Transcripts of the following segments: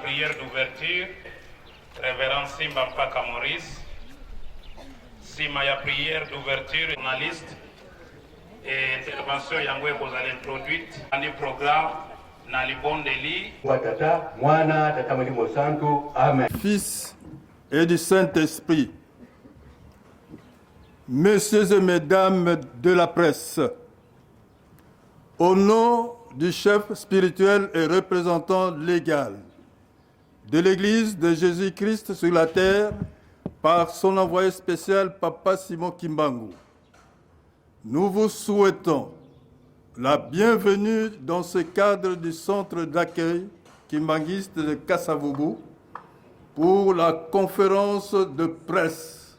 prière d'ouverture, révérend Simba Mpaka Maurice. Sima ya prière d'ouverture, journaliste et intervention yango vous allez introduite dans le programme na libondeli. Tata, Mwana, Tata Malimo Santo, Amen. Fils et du Saint-Esprit, Messieurs et Mesdames de la presse, au nom du chef spirituel et représentant légal de l'Église de Jésus-Christ sur la terre, par son envoyé spécial Papa Simon Kimbangu, nous vous souhaitons la bienvenue dans ce cadre du centre d'accueil kimbanguiste de Kasavubu pour la conférence de presse.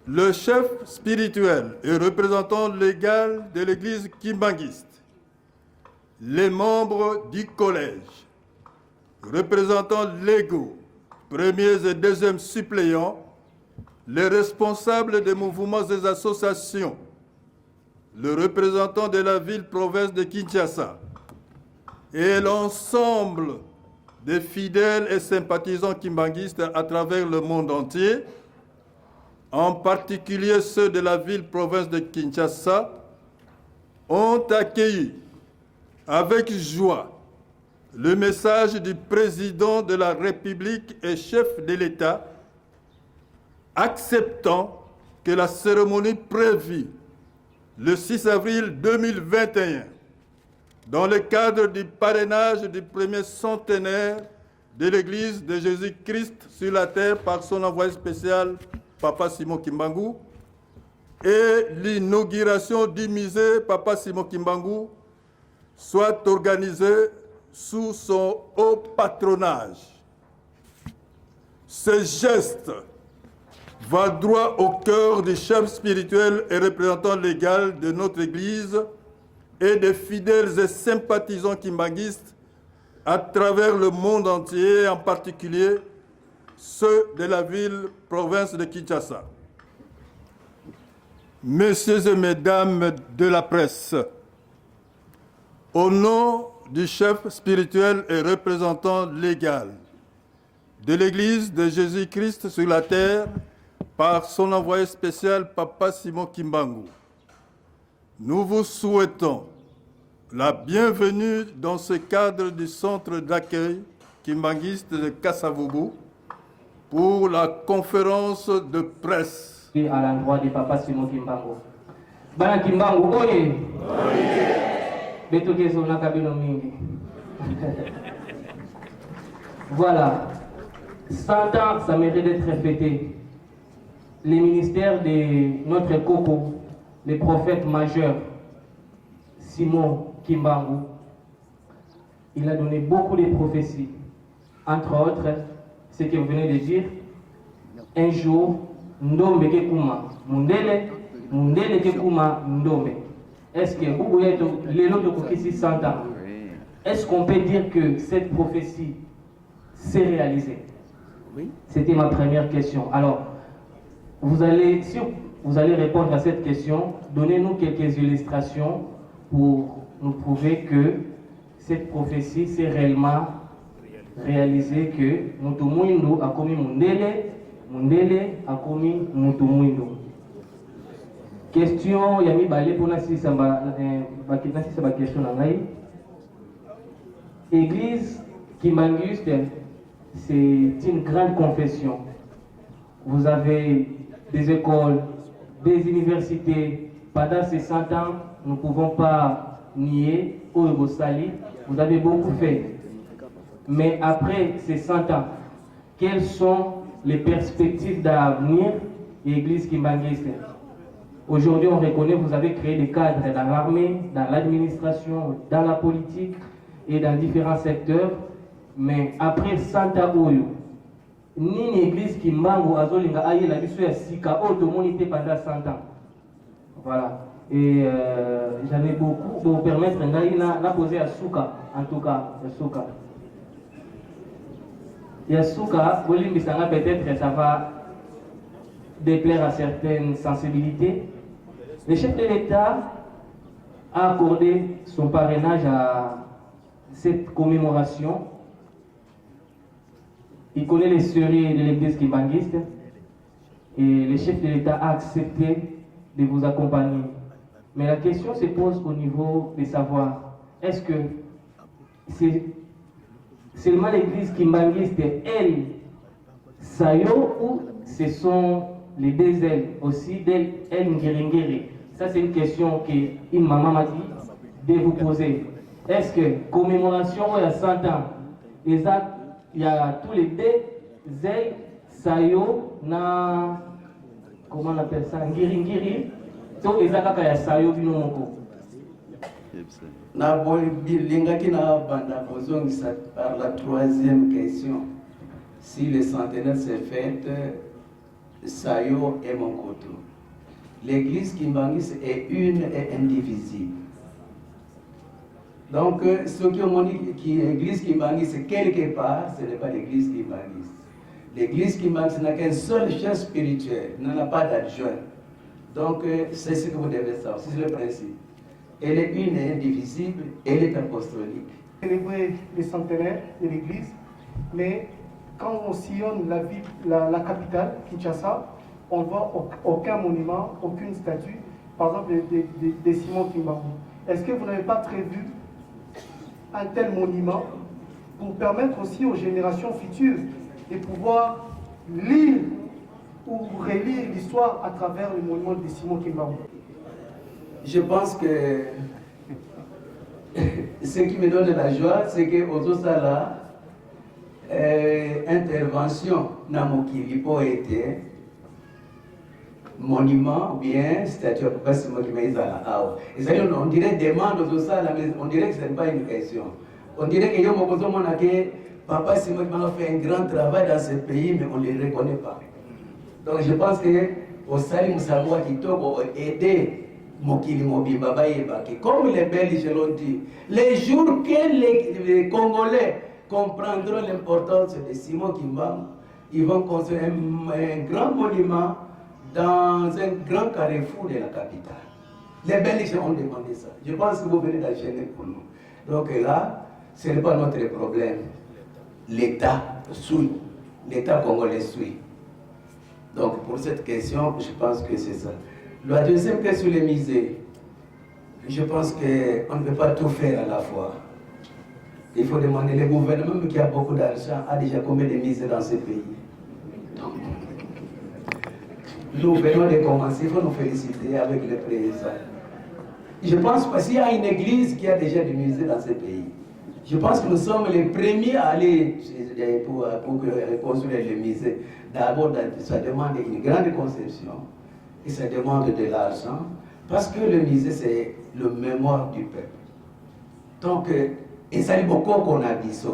Le chef spirituel et représentant légal de l'Église kimbanguiste, les membres du collège, représentants légaux, premiers et deuxièmes suppléants, les responsables des mouvements et des associations, le représentant de la ville-province de Kinshasa et l'ensemble des fidèles et sympathisants kimbanguistes à travers le monde entier, en particulier ceux de la ville-province de Kinshasa, ont accueilli avec joie le message du président de la République et chef de l'État, acceptant que la cérémonie prévue le 6 avril 2021, dans le cadre du parrainage du premier centenaire de l'Église de Jésus-Christ sur la terre par son envoyé spécial, Papa Simon Kimbangu, et l'inauguration du musée Papa Simon Kimbangu soit organisée sous son haut patronage. Ce geste va droit au cœur du chef spirituel et représentant légal de notre Église et des fidèles et sympathisants kimbanguistes à travers le monde entier, en particulier ceux de la ville-province de Kinshasa. Messieurs et Mesdames de la presse, au nom du chef spirituel et représentant légal de l'Église de Jésus-Christ sur la terre, par son envoyé spécial Papa Simon Kimbangu, nous vous souhaitons la bienvenue dans ce cadre du centre d'accueil kimbanguiste de Kasavubu pour la conférence de presse. À l'endroit de Papa Simon Kimbangu. Bana Kimbangu, oye! Voilà, 100 ans, ça mérite d'être fêté. Les ministères de notre coco, le prophète majeur Simon Kimbangu, il a donné beaucoup de prophéties. Entre autres, ce que vous venez de dire, un jour, Ndombe Kekuma, Mundele Kekuma Ndombe. Est-ce que vous voyez les lots de Kokisi 100 ans? Est-ce qu'on peut dire que cette prophétie s'est réalisée? Oui. C'était ma première question. Alors, si vous allez répondre à cette question, donnez-nous quelques illustrations pour nous prouver que cette prophétie s'est réellement réalisée, que Mutumuindo a commis Mundele a commis Mutumuindo. Question, Yami Balé, pour la question. Église kimbanguiste, c'est une grande confession. Vous avez des écoles, des universités. Pendant ces 100 ans, nous ne pouvons pas nier, au Sali, vous avez beaucoup fait. Mais après ces 100 ans, quelles sont les perspectives d'avenir de l'Église kimbanguiste? Aujourd'hui, on reconnaît que vous avez créé des cadres dans l'armée, dans l'administration, dans la politique et dans différents secteurs. Mais après 100 ans, ni une église qui mangue à Zolinga aïe la biso ya sika automonité pendant 100 ans. Voilà. Et j'en ai beaucoup pour vous permettre de poser à Souka, en tout cas, à Souka. Yasuka, peut-être ça va déplaire à certaines sensibilités. Le chef de l'État a accordé son parrainage à cette commémoration il connaît les sérieux de l'église kimbanguiste et le chef de l'État a accepté de vous accompagner. Mais la question se pose au niveau de savoir, est-ce que c'est seulement l'église kimbanguiste, elle, Sayo, ou ce sont les deux ailes aussi d'elle, elle Ngiringiri? Ça, c'est une question qu'une maman m'a dit de vous poser. Est-ce que commémoration il y a 100 ans, il y a tous les deux ailes, Sayo, na, comment on appelle ça, Ngiringiri, donc il y a Sayo Binomoko. Na lingaki na banda kozongisa par la troisième question. Si le centenaire s'est fait, Sayo est mon côté. L'église Kimbangis est une et indivisible. Donc, ceux qui ont dit que l'église Kimbangis quelque part, ce n'est pas l'église Kimbangis. L'église Kimbangis n'a qu'un seul chef spirituel, n'a pas d'adjoint. Donc, c'est ce que vous devez savoir, c'est le principe. Elle est une et indivisible, elle est apostolique. Célébrer les centenaires de l'église, mais quand on sillonne la capitale, Kinshasa, on ne voit aucun monument, aucune statue, par exemple de Simon Kimbangu. Est-ce que vous n'avez pas prévu un tel monument pour permettre aussi aux générations futures de pouvoir lire ou relire l'histoire à travers le monument de Simon Kimbangu? Je pense que ce qui me donne la joie, c'est que Ozosala, intervention dans mon Kilipo était monument ou bien statue, pas c'est moi qui m'a dit ça. On dirait demande Ozosala, mais on dirait que ce n'est pas une question. On dirait que papa c'est moi qui m'a fait un grand travail dans ce pays, mais on ne le reconnaît pas. Donc je pense que au Salim Samoa qui doit aider Mokili Mobimba Baïba, comme les Belges l'ont dit, les jours que les Congolais comprendront l'importance de Simon Kimbangu, ils vont construire un grand monument dans un grand carrefour de la capitale. Les Belges ont demandé ça. Je pense que vous venez d'enchaîner pour nous. Donc là, ce n'est pas notre problème. L'État suit, l'État congolais suit. Donc pour cette question, je pense que c'est ça. La deuxième question, les musées. Je pense qu'on ne peut pas tout faire à la fois. Il faut demander, le gouvernement qui a beaucoup d'argent a déjà combien de musées dans ce pays? Donc, nous venons de commencer, il faut nous féliciter avec le président. Je pense parce qu'il y a une église qui a déjà des musées dans ce pays. Je pense que nous sommes les premiers à aller pour construire les musées. D'abord, ça demande une grande conception et ça demande de l'argent parce que le musée, c'est le mémoire du peuple. Donc, et ça dit beaucoup qu'on a dit ça.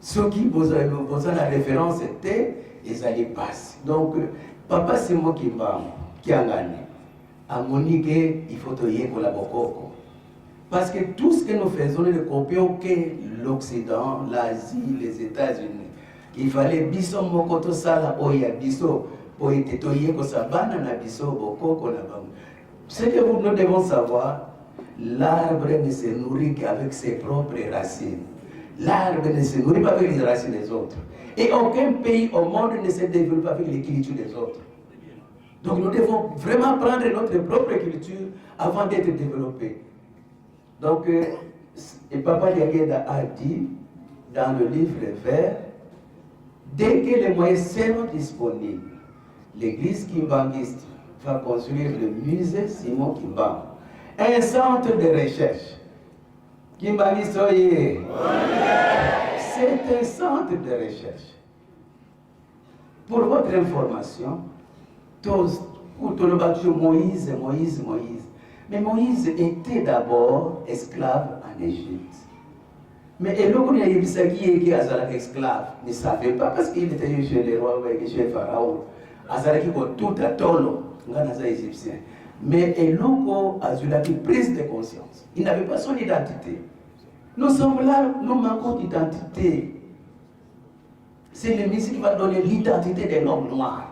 Ceux qui besoin la référence était, ils allaient passer. Donc, papa, c'est moi qui a gagné. À Monique, il faut te y collaborer. Parce que tout ce que nous faisons, nous ne copions que l'Occident, l'Asie, les États-Unis. Il fallait biso mokoto sala oya biso pour être toyé ko sabana na biso boko ko na bam. Ce que nous devons savoir, l'arbre ne se nourrit qu'avec ses propres racines. L'arbre ne se nourrit pas avec les racines des autres. Et aucun pays au monde ne se développe avec les cultures des autres. Donc nous devons vraiment prendre notre propre culture avant d'être développés. Donc, et Papa Diagueda a dit dans le livre vert, dès que les moyens seront disponibles, l'église kimbanguiste va construire le musée Simon Kimbangu, un centre de recherche. Kimbanguiste, c'est un centre de recherche. Pour votre information, tous, Moïse. Mais Moïse était d'abord esclave en Égypte. Mais Eloko Yabisaki qui est esclave ne savait pas parce qu'il était chez les rois, chez Pharaon. Azalaki ko tout à tolo, nganaza égyptien. Mais Eloko a eu la prise de conscience. Il n'avait pas son identité. Nous sommes là, nous manquons d'identité. C'est le Messie qui va donner l'identité de l'homme noir.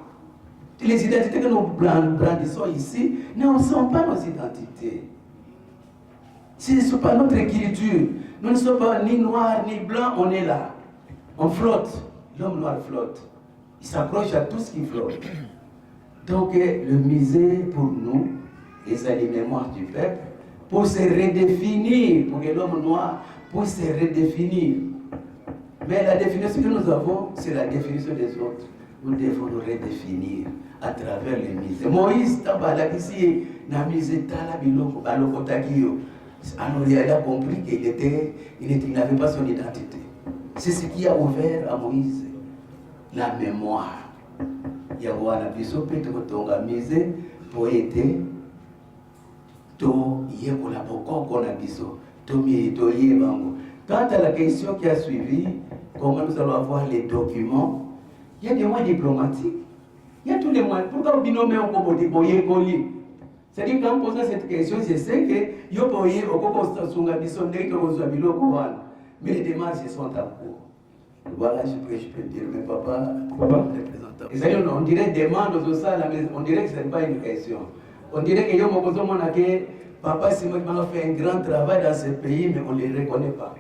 Les identités que nous brandissons ici ne sont pas nos identités. Ce ne sont pas notre culture. Nous ne sommes pas ni noirs ni blancs, on est là. On flotte. l'homme noir flotte. Il s'approche à tout ce qui flotte. Donc le musée pour nous, les mémoires du peuple, pour se redéfinir, pour que l'homme noir puisse se redéfinir. Mais la définition que nous avons, c'est la définition des autres. Nous devons nous redéfinir à travers les musées. Moïse, ici, dans le musée, il a compris qu'il n'avait pas son identité. C'est ce qui a ouvert à Moïse la mémoire. Il y a un biso peut tonga musée pour aider to yeko la boko kona biso to mi to yebango. Quant à la question qui a suivi, comment nous allons avoir les documents, il y a des moyens diplomatiques. Il y a tous les moyens. Pourquoi vous binomez en Kobodi Boye Koli? C'est-à-dire qu'en posant cette question, je sais que yo boye au Koko Sunga Bisonde que vous avez l'Okowan. Mais les démarches sont en cours. Voilà, je peux dire, mais papa, représentant. Et ça, on dirait demande aux ça, on dirait que ce n'est pas une question. On dirait que yo mokozo monake, papa Simon a fait un grand travail dans ce pays, mais on ne les reconnaît pas.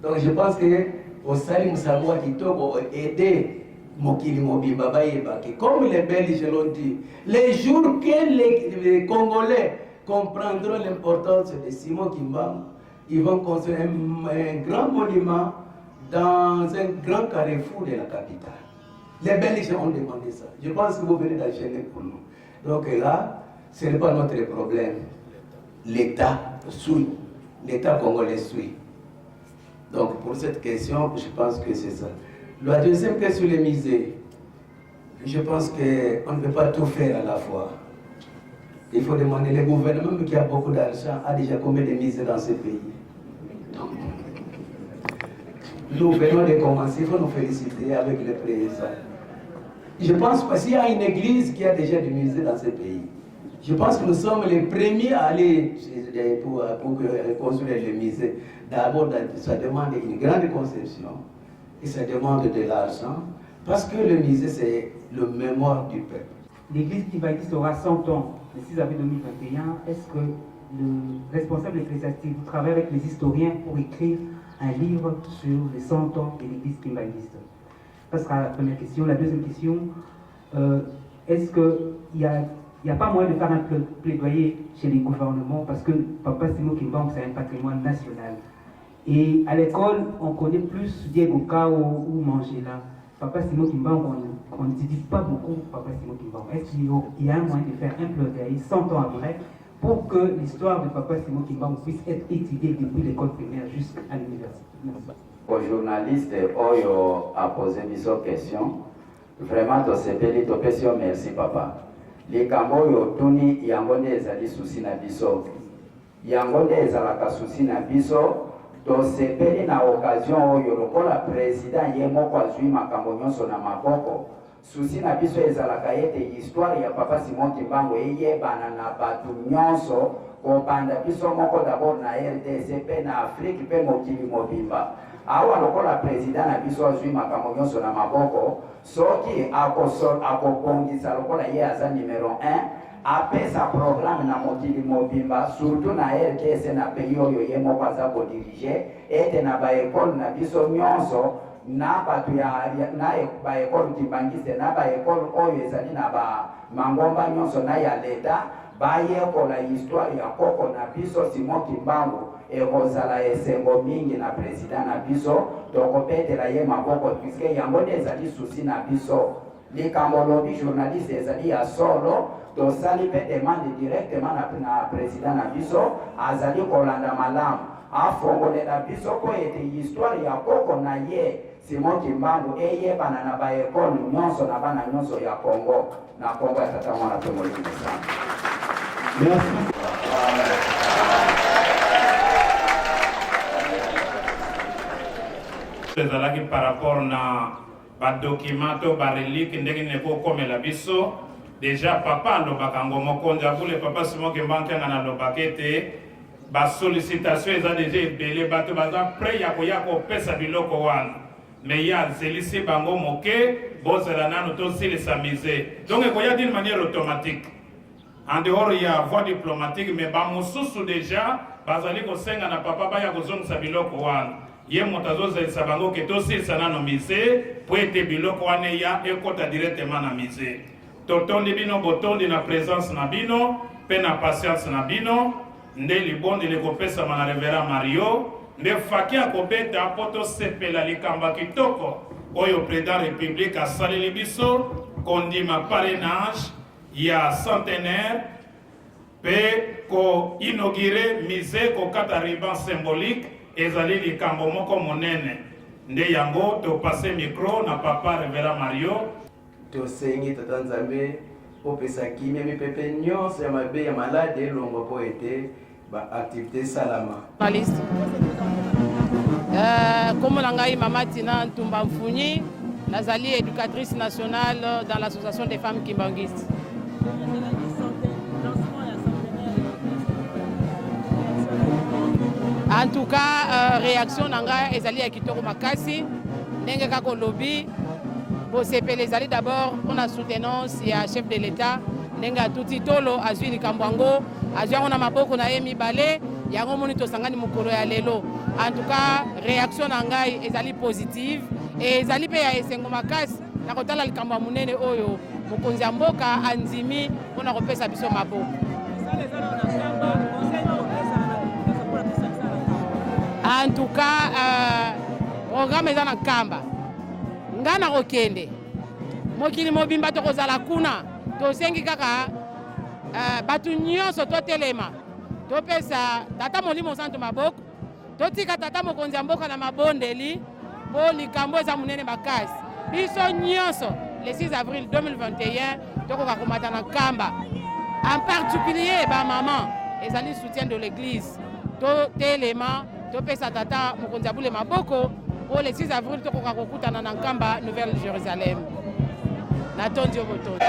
Donc je pense que au Salim Moussamoua Kitoko aider Mokili Mobimba Bayeba, comme les Belges l'ont dit, les jours que les Congolais comprendront l'importance de Simon Kimbangu, ils vont construire un grand monument dans un grand carrefour de la capitale. Les Belges ont demandé ça. Je pense que vous venez d'enchaîner pour nous. Donc là, ce n'est pas notre problème. L'État suit. L'État congolais suit. Donc pour cette question, je pense que c'est ça. La deuxième question, les musées. Je pense qu'on ne peut pas tout faire à la fois. Il faut demander, le gouvernement qui a beaucoup d'argent a déjà combien de musées dans ce pays? Donc, nous venons de commencer, il faut nous féliciter avec le président. Je pense parce qu'il y a une église qui a déjà des musées dans ce pays. Je pense que nous sommes les premiers à aller pour construire les musées. D'abord, ça demande une grande conception et ça demande de l'argent parce que le musée, c'est le mémoire du peuple. L'église kimbanguiste aura 100 ans le 6 avril 2021. Est-ce que le responsable ecclésiastique travaille avec les historiens pour écrire un livre sur les 100 ans de l'église kimbanguiste? Ça sera la première question. La deuxième question, est-ce qu'il n'y a pas moyen de faire un plaidoyer chez les gouvernements parce que Papa Simon Kimbangu, c'est un patrimoine national. Et à l'école, on connaît plus Diego Cao ou Mangela. Papa Simon Kimbangu, on n'utilise pas beaucoup Papa Simon Kimbangu. Est-ce qu'il y a un moyen de faire un plaidoyer 100 ans après pour que l'histoire de Papa Simon Kimbangu puisse être étudiée depuis l'école primaire jusqu'à l'université? Au journaliste Oyo a posé une question. Vraiment, tu sais, merci papa. Les Camboyo, Tuni, Yangonde, Ezali, Souci, Nabiso. Yangonde, Ezalaka, Souci, Nabiso. To sepeli na occasion oyo lokola président ye moko azwi makambo nyonso na maboko susi na biso ezalaka ete histoire ya Papa Simon Kimbangu eyebana na bato nyonso kobanda biso moko d'abord na RDC pe na Afrique pe mokili mobimba awa lokola président na biso azwi makambo nyonso na maboko soki akobongisa lokola ye aza numéro 1 apesa programme na mokili mobimba surtout na RDC na pays oyo ye moko aza kodirige ete na baekole na biso nyonso na bato na baekole kimbangiste na baekole oyo ezali na bamangomba nyonso na ya leta bayekola histoire ya koko na biso Simon Kimbangu ekozala esengo mingi na président na biso tokopetela ye maboko puisque yango nde ezali susi na biso likambo lobi journaliste ezali ya solo tosali pe demande directement na président na biso azali kolanda malamu afongolela biso po ete histoire ya koko na ye Simon Kimbangu eyebana na baekole nyonso na bana nyonso ya Congo na Congo ya tata mwana pe molimo sana. ezalaki par rapport na badocument to barelique ndenge neko komela biso déjà papa alobaka ngo mokonzi abule Papa Simon Kimbangu nga na lobaka ete basollicitation eza déjà ebele bato baza prêt ya koya kopesa biloko wana mais ya zelisi bango moke bozela nano tosilisa musée donc ekoya d'une manière automatique en dehors ya voie diplomatique mais bamosusu déjà bazali kosenga na papa baya kozongisa biloko wana ye moto azozelisa bango ke tosilisa nano musée po ete biloko wana ya ekota directement na musée. Totondi bino botondi na présence na bino pe na patience na bino nde libondi lekopesama na Révérend Mario nde faki akobeta po tosepela likambo kitoko oyo président république asaleli biso kondima parrainage ya centenaire pe ko inaugure musée ko kata ruban symbolique ezali likambo moko monene nde yango to passer micro na papa Révérend Mario tosengi tata Nzambe opesa kimia mipepe nyonso ya mabe ya malade elongo po ete ba activité salama. Comme l'angaï Mama Tina Ntumba Mfunyi, nazali éducatrice nationale dans l'association des femmes kimbanguistes. En tout cas, réaction nanga ezali ya kitoko makasi, ndenge kako lobby, bosepe les ali d'abord on a soutenance ya chef de l'État, ndenge atuti tolo azwi likambango, azwi on a maboko na yemi balé, yango monito sangani mukolo ya lelo. En tout cas, réaction nangai ezali positive et ezali pe ya esengo makasi na kotala likambo munene oyo mokonzi ya mboka andimi mpona kopesa biso maboko. En tout cas, programme eza na kamba nga na kokende mokili mobimba tokozala kuna tosengi kaka batu nyonso totelema topesa tata Molimo Santu maboko totika tata mokonzi ya mboka na mabondeli po likambo eza munene makasi biso nyonso le 6 avril 2021 tokoka komata na kamba en particulier ba maman ezali soutien de l'église totelema topesa tata mokonzi ya bule maboko po le 6 avril tokoka kokutana na kamba Nouvelle Jérusalem. Natondi obotondi.